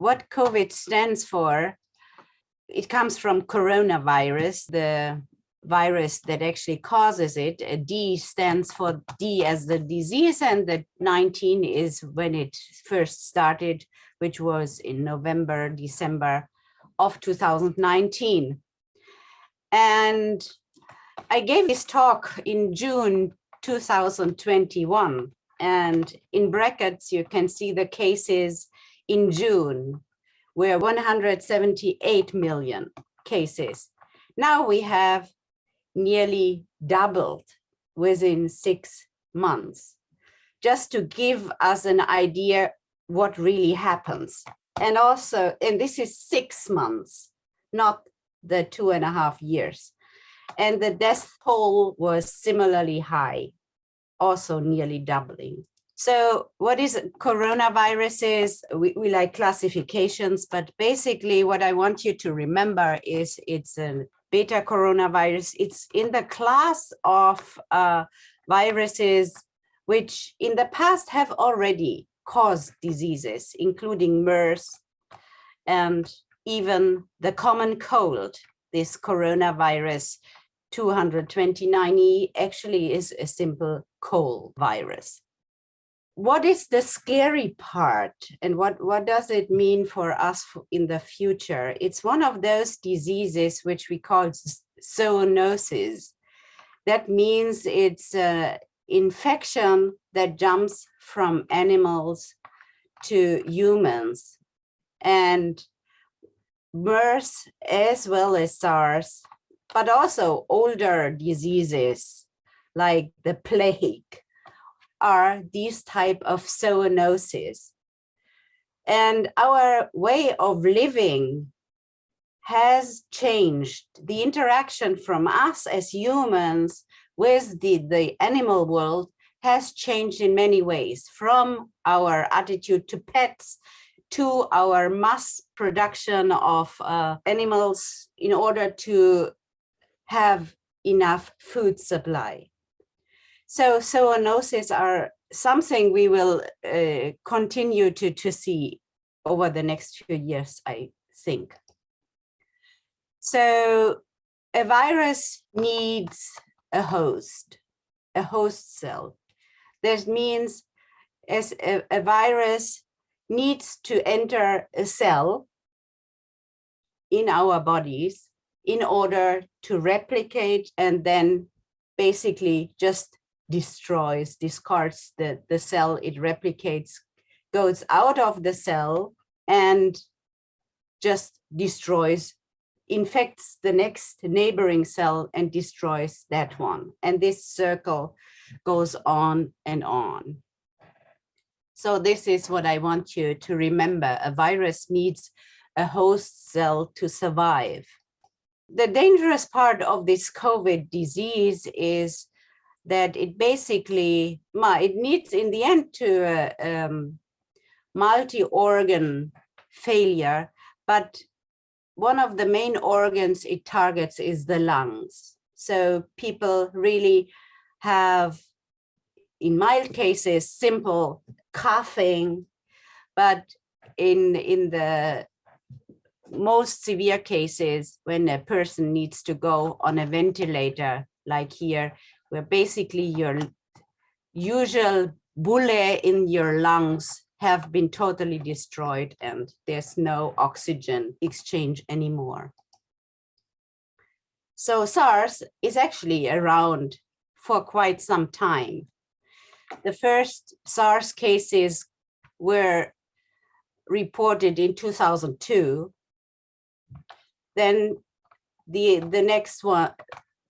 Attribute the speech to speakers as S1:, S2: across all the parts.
S1: what COVID stands for, it comes from coronavirus, the virus that actually causes it. D stands for D as the disease, and the 19 is when it first started, which was in November, December of 2019. And I gave this talk in June 2021, and in brackets you can see the cases in June were 178 million cases. Now we have nearly doubled within 6 months, just to give us an idea what really happens. And also, and this is 6 months, not the 2.5 years. And the death toll was similarly high, also nearly doubling. So what is coronavirus is, we like classifications, but basically what I want you to remember is it's a beta coronavirus. It's in the class of viruses which in the past have already caused diseases, including MERS and even the common cold. This coronavirus 229E actually is a simple cold virus. What is the scary part, and what does it mean for us in the future? It's one of those diseases which we call zoonosis. That means it's an infection that jumps from animals to humans. And MERS, as well as SARS, but also older diseases like the plague, are these type of zoonoses. And our way of living has changed. The interaction from us as humans with the animal world has changed in many ways, from our attitude to pets to our mass production of animals in order to have enough food supply. So zoonoses are something we will continue to see over the next few years, I think. So a virus needs a host cell. That means as a virus needs to enter a cell in our bodies in order to replicate, and then basically just discards the cell it replicates, goes out of the cell and just destroys, infects the next neighboring cell and destroys that one. And this circle goes on and on. So this is what I want you to remember. A virus needs a host cell to survive. The dangerous part of this COVID disease is that it basically, it needs in the end to multi-organ failure, but one of the main organs it targets is the lungs. So people really have, in mild cases, simple coughing, but in the most severe cases, when a person needs to go on a ventilator, like here, where basically your usual bullae in your lungs have been totally destroyed and there's no oxygen exchange anymore. So SARS is actually around for quite some time. The first SARS cases were reported in 2002. Then the next one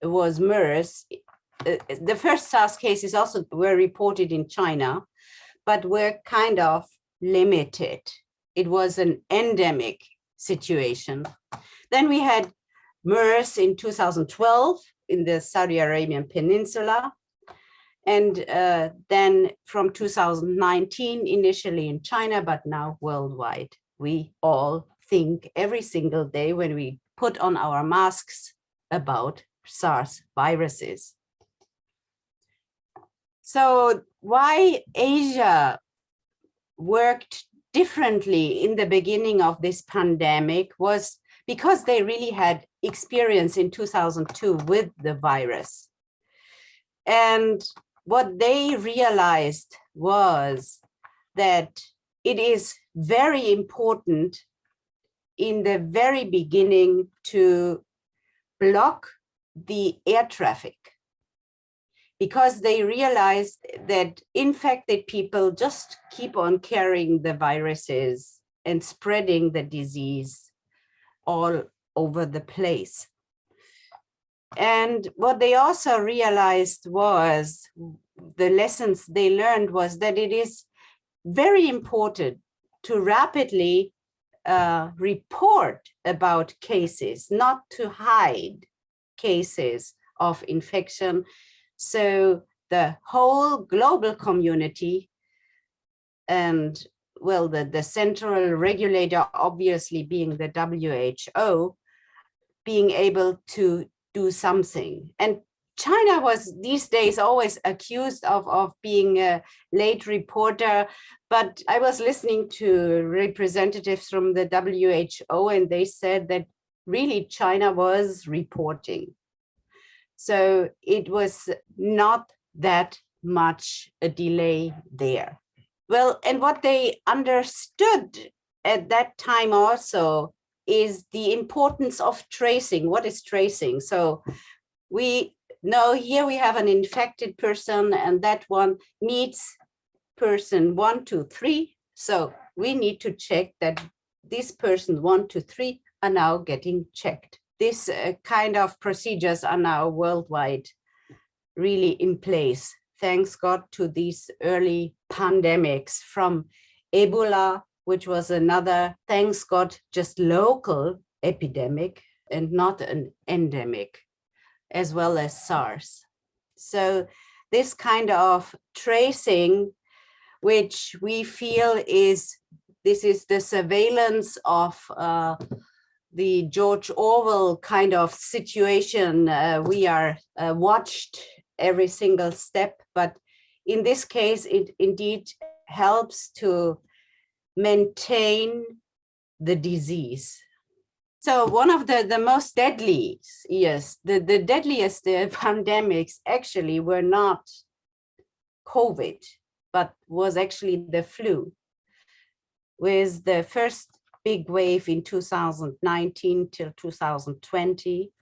S1: was MERS. The first SARS cases also were reported in China, but were kind of limited. It was an endemic situation. Then we had MERS in 2012 in the Saudi Arabian Peninsula. And then from 2019, initially in China, but now worldwide. We all think every single day when we put on our masks about SARS viruses. So why Asia worked differently in the beginning of this pandemic was because they really had experience in 2002 with the virus. And what they realized was that it is very important in the very beginning to block the air traffic, because they realized that infected people just keep on carrying the viruses and spreading the disease all over the place. And what they also realized was, the lessons they learned was that it is very important to rapidly report about cases, not to hide cases of infection. So the whole global community and, well, the central regulator, obviously being the WHO, being able to do something. And China was these days always accused of being a late reporter, but I was listening to representatives from the WHO, and they said that really China was reporting. So it was not that much a delay there. Well, and what they understood at that time also is the importance of tracing. What is tracing? So we know here we have an infected person, and that one meets person 1, 2, 3. So we need to check that this person 1, 2, 3 are now getting checked. This kind of procedures are now worldwide really in place. Thanks God to these early pandemics, from Ebola, which was another, thanks God, just local epidemic and not an endemic, as well as SARS. So this kind of tracing, which we feel is the surveillance of the George Orwell kind of situation. We are watched every single step, but in this case, it indeed helps to maintain the disease. So one of the most deadly, yes, the deadliest pandemics actually were not COVID, but was actually the flu, with the first big wave in 2019 till 2020.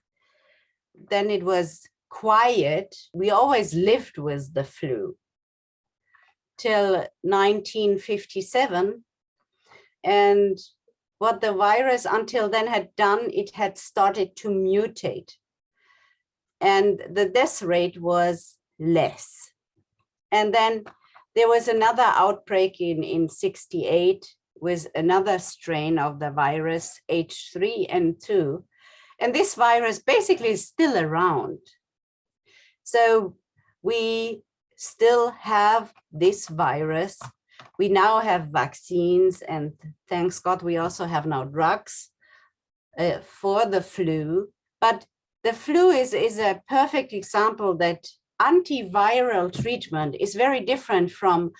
S1: Then it was quiet. We always lived with the flu till 1957. And what the virus until then had done, it had started to mutate. And the death rate was less. And then there was another outbreak in 68 with another strain of the virus, H3N2. And this virus basically is still around. So we still have this virus. We now have vaccines, and thanks God, we also have now drugs for the flu. But the flu is a perfect example that antiviral treatment is very different from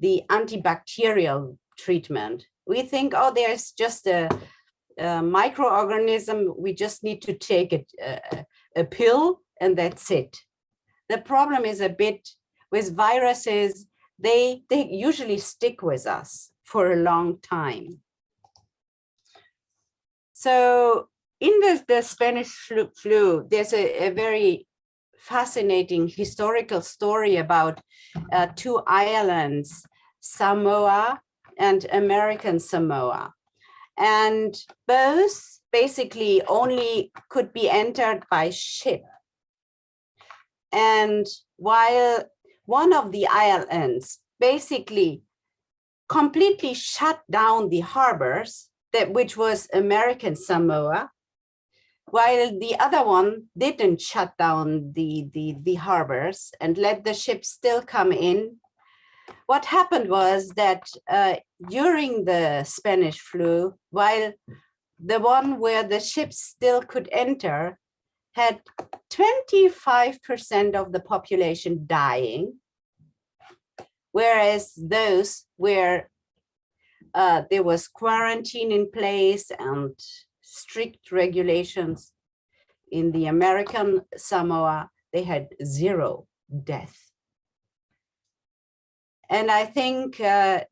S1: the antibacterial treatment. We think, oh, there's just a microorganism, we just need to take a pill and that's it. The problem is a bit with viruses, they usually stick with us for a long time. So in the Spanish flu, there's a very fascinating historical story about two islands, Samoa and American Samoa. And both basically only could be entered by ship. And while one of the islands basically completely shut down the harbors, which was American Samoa, while the other one didn't shut down the harbors and let the ships still come in. What happened was that during the Spanish flu, while the one where the ships still could enter had 25% of the population dying, whereas those where there was quarantine in place and strict regulations. In the American Samoa, they had 0 death. And I think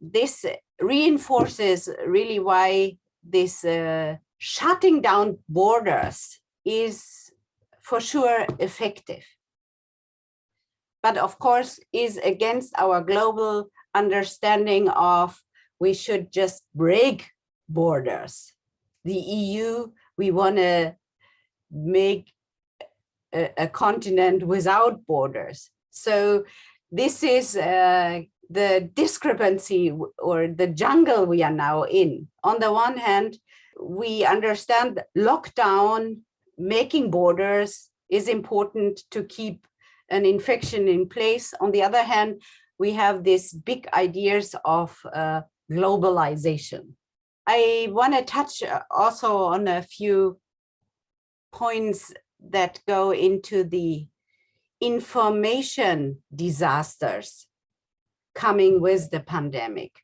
S1: this reinforces really why this shutting down borders is for sure effective. But of course is against our global understanding of we should just break borders. The EU, we want to make a continent without borders. So this is the discrepancy or the jungle we are now in. On the one hand, we understand lockdown, making borders is important to keep an infection in place. On the other hand, we have these big ideas of globalization. I want to touch also on a few points that go into the information disasters coming with the pandemic.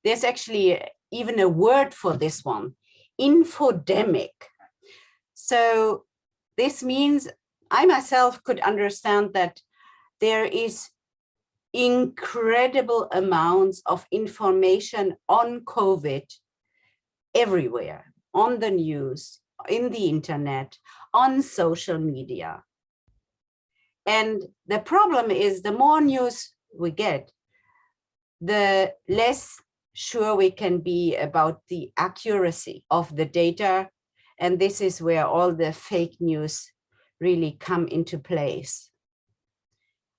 S1: There's actually even a word for this one, infodemic. So this means I myself could understand that there is incredible amounts of information on COVID everywhere, on the news, in the internet, on social media. And the problem is the more news we get, the less sure we can be about the accuracy of the data. And this is where all the fake news really come into place.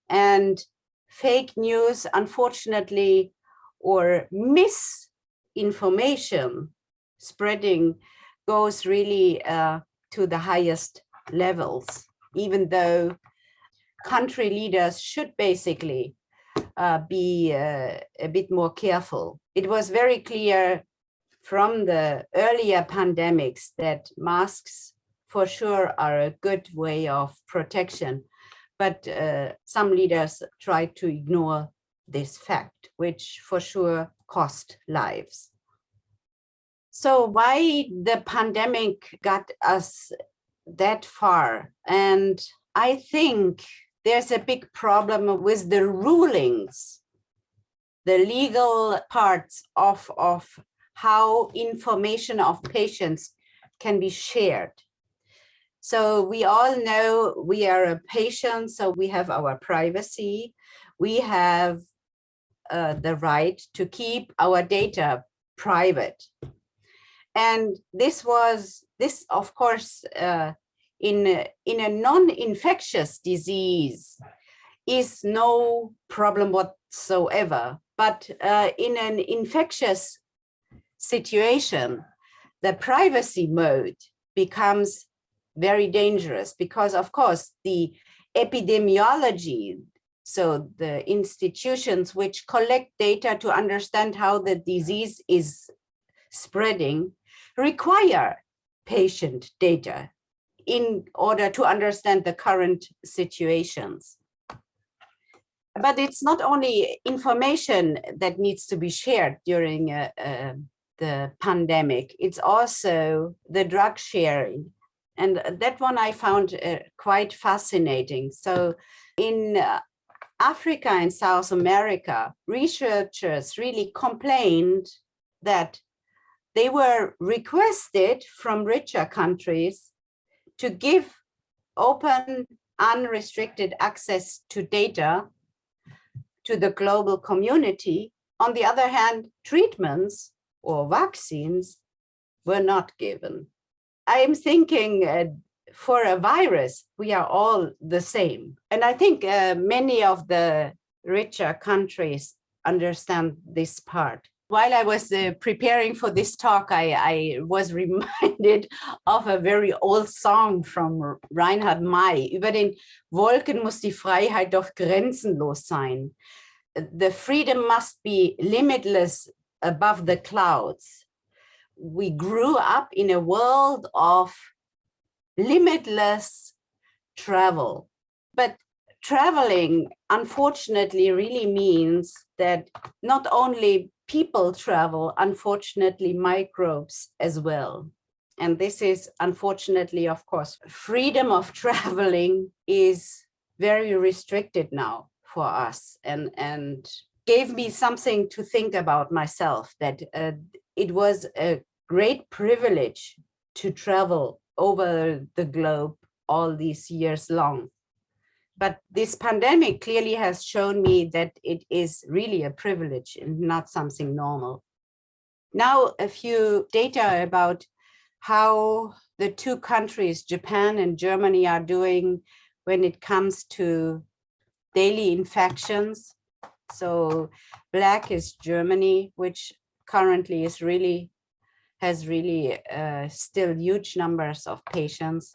S1: And fake news, unfortunately, or misinformation spreading goes really to the highest levels, even though country leaders should basically be a bit more careful. It was very clear from the earlier pandemics that masks for sure are a good way of protection, but some leaders try to ignore this fact, which for sure cost lives. So why the pandemic got us that far? And I think there's a big problem with the rulings, the legal parts of how information of patients can be shared. So we all know we are a patient, so we have our privacy. We have the right to keep our data private. And this, of course, in a non-infectious disease is no problem whatsoever. But in an infectious situation, the privacy mode becomes very dangerous because, of course, the epidemiology, so the institutions which collect data to understand how the disease is spreading, require patient data in order to understand the current situations. But it's not only information that needs to be shared during the pandemic, it's also the drug sharing. And that one I found quite fascinating. So in Africa and South America, researchers really complained that they were requested from richer countries to give open, unrestricted access to data to the global community. On the other hand, treatments or vaccines were not given. I am thinking for a virus, we are all the same. And I think many of the richer countries understand this part. While I was preparing for this talk, I was reminded of a very old song from Reinhard May. Über den Wolken muss die Freiheit doch grenzenlos sein. The freedom must be limitless above the clouds. We grew up in a world of limitless travel. But traveling, unfortunately, really means that not only people travel, unfortunately, microbes as well. And this is unfortunately, of course, freedom of traveling is very restricted now for us, and gave me something to think about myself, that it was a great privilege to travel over the globe all these years long. But this pandemic clearly has shown me that it is really a privilege and not something normal. Now, a few data about how the two countries, Japan and Germany, are doing when it comes to daily infections. So black is Germany, which currently is has really still huge numbers of patients,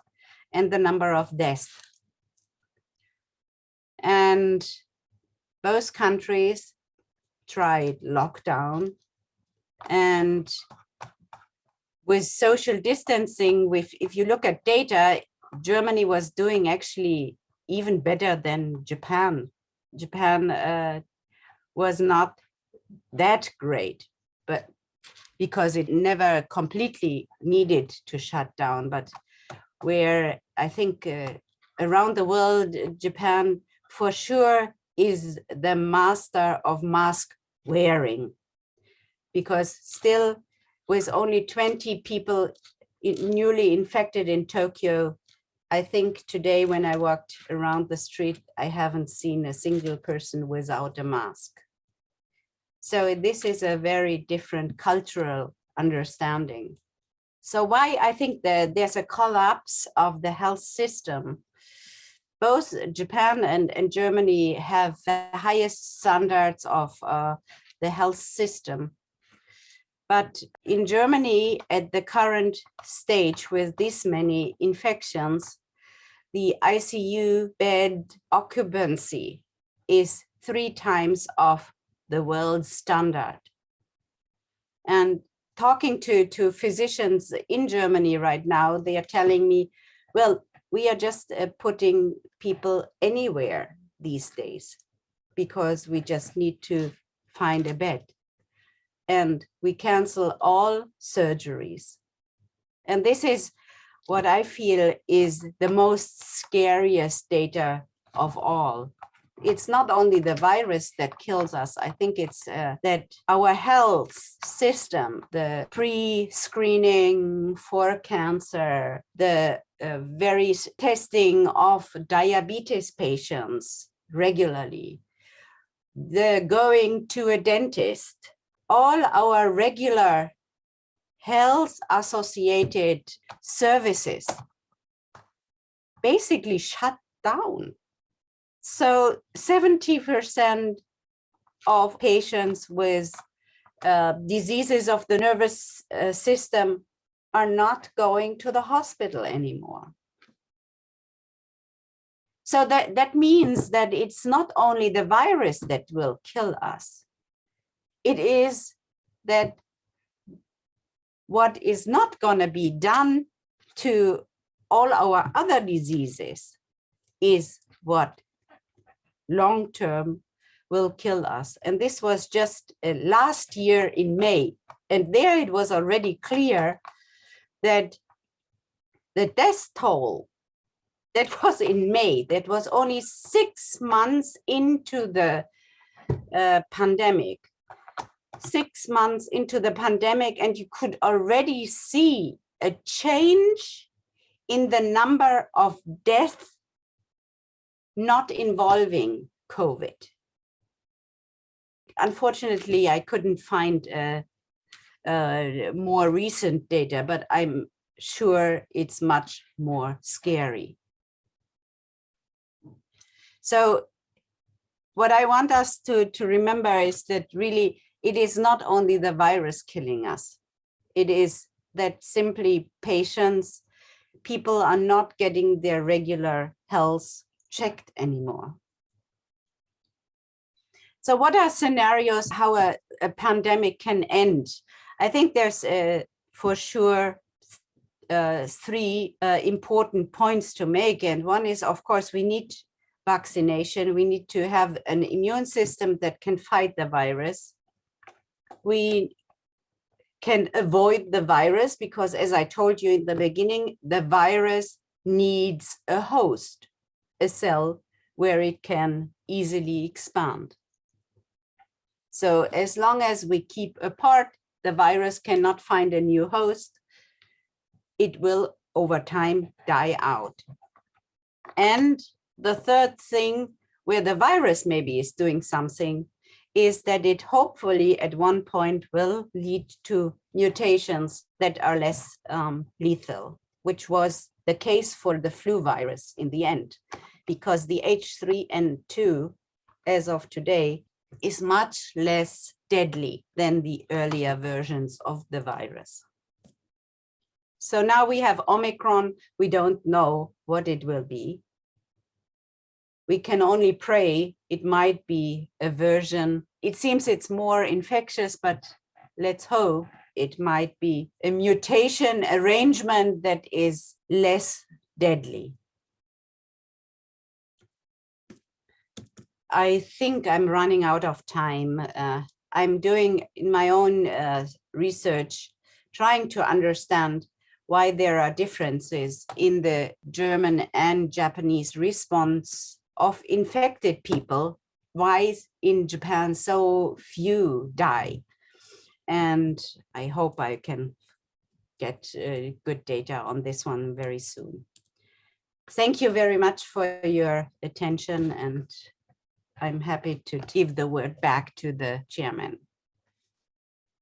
S1: and the number of deaths. And both countries tried lockdown, and with social distancing, if you look at data, Germany was doing actually even better than Japan. Japan was not that great, but because it never completely needed to shut down, but where I think around the world, Japan for sure is the master of mask wearing, because still with only 20 people newly infected in Tokyo, I think today when I walked around the street, I haven't seen a single person without a mask. So this is a very different cultural understanding. So why I think that there's a collapse of the health system. Both Japan and Germany have the highest standards of the health system. But in Germany, at the current stage with this many infections, the ICU bed occupancy is 3 times of the world standard. And talking to physicians in Germany right now, they are telling me, well, we are just putting people anywhere these days because we just need to find a bed. And we cancel all surgeries. And this is what I feel is the most scariest data of all. It's not only the virus that kills us. I think it's that our health system, the pre-screening for cancer, the various testing of diabetes patients regularly, the going to a dentist, all our regular health associated services basically shut down. So 70% of patients with diseases of the nervous system are not going to the hospital anymore. So that means that it's not only the virus that will kill us. It is that what is not going to be done to all our other diseases is what long-term will kill us. And this was just last year in May. And there it was already clear that the death toll that was in May, that was only 6 months into the pandemic. 6 months into the pandemic, and you could already see a change in the number of deaths not involving COVID. Unfortunately, I couldn't find more recent data, but I'm sure it's much more scary. So what I want us to remember is that really it is not only the virus killing us. It is that simply people are not getting their regular health checked anymore. So what are scenarios how a pandemic can end? I think there's for sure 3 important points to make. And one is, of course, we need vaccination. We need to have an immune system that can fight the virus. we can avoid the virus because, as I told you in the beginning, the virus needs a host, a cell where it can easily expand. So as long as we keep apart, the virus cannot find a new host. It will over time die out. And the third thing where the virus maybe is doing something is that it hopefully at one point will lead to mutations that are less lethal, which was the case for the flu virus in the end, because the H3N2, as of today, is much less deadly than the earlier versions of the virus. So now we have Omicron. We don't know what it will be. We can only pray it might be a version. It seems it's more infectious, but let's hope it might be a mutation arrangement that is less deadly. I think I'm running out of time. I'm doing in my own research, trying to understand why there are differences in the German and Japanese response of infected people, why in Japan so few die. And I hope I can get good data on this one very soon. Thank you very much for your attention, and I'm happy to give the word back to the chairman.